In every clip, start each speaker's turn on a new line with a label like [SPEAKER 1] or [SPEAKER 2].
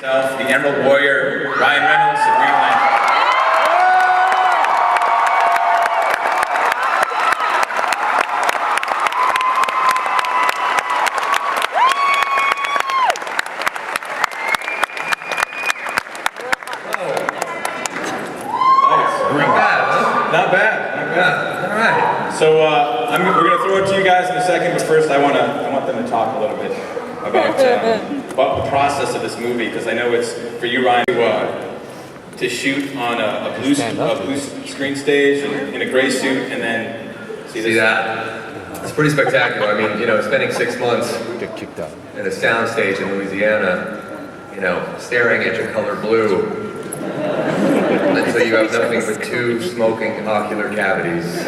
[SPEAKER 1] himself, the Emerald Warrior, Ryan Reynolds, the Green Lantern. Not bad.
[SPEAKER 2] All right.
[SPEAKER 1] So we're going to throw it to you guys in a second, but first I want them to talk a little bit about the process of this movie, because I know it's for you, Ryan, to shoot on a blue screen stage in a gray suit, and then
[SPEAKER 2] see that. It's pretty spectacular. I mean, spending 6 months in a sound stage in Louisiana, staring at your color blue. And so you have nothing but 2 smoking ocular cavities.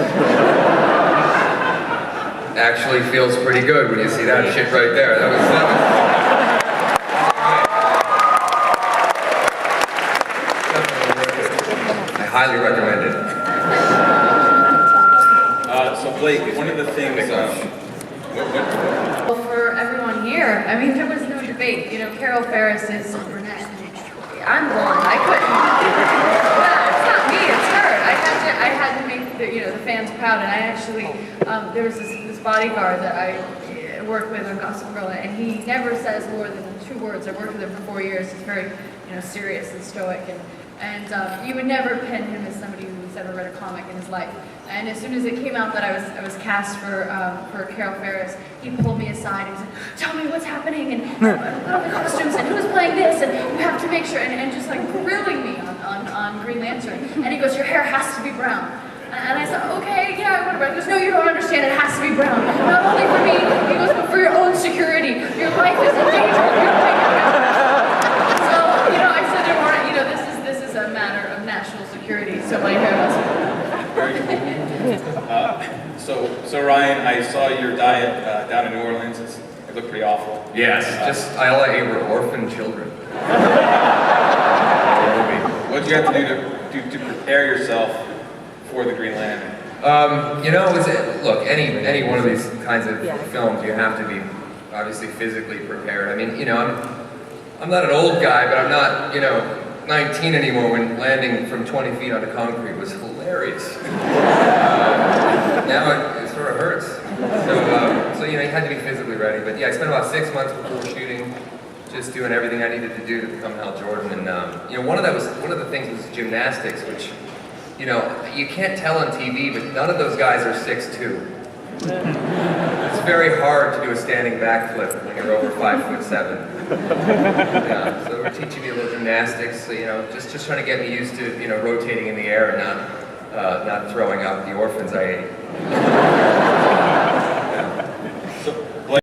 [SPEAKER 2] Actually feels pretty good when you see that shit right there. That was I highly recommend it.
[SPEAKER 1] So Blake, one of the things...
[SPEAKER 3] Well, for everyone here, I mean, there was no debate. Carol Ferris is brunette. I'm blonde. I couldn't. Well, it's not me. It's her. I had to make the fans proud, and I actually there was this bodyguard that I worked with on Gossip Girl, and he never says more than 2 words. I worked with him for 4 years. He's very serious and stoic, and you would never pin him as somebody who's ever read a comic in his life. And as soon as it came out that I was cast for Carol Ferris, he pulled me aside and said, "Tell me what's happening, and what are the costumes, and who's playing this, and you have to make sure," and just like grilling me on Green Lantern. And he goes, "Your hair has to be brown." And I said, "Okay, yeah, whatever." He goes, "No, you don't understand. It has to be brown. Not only for me," he goes, "but for your own security. Your life is in danger. You don't take it." So I said, this is a matter of national security. So my hair must be brown.
[SPEAKER 1] Very cool. So Ryan, I saw your diet down in New Orleans. It looked pretty awful.
[SPEAKER 2] Yes, all I ate were orphan children.
[SPEAKER 1] What did you have to do to prepare yourself for the Green Lantern?
[SPEAKER 2] Look, any one of these kinds of films, you have to be obviously physically prepared. I mean, I'm not an old guy, but I'm not, 19 anymore when landing from 20 feet onto concrete was hilarious. Now it sort of hurts. So you had to be physically ready. But yeah, I spent about 6 months before shooting, just doing everything I needed to do to become Hal Jordan. And one of the things was gymnastics, which you can't tell on TV, but none of those guys are 6'2". It's very hard to do a standing backflip when you're over 5'7". Yeah, so we're teaching me a little gymnastics, just trying to get me used to rotating in the air and not throwing up the orphans I ate.
[SPEAKER 1] So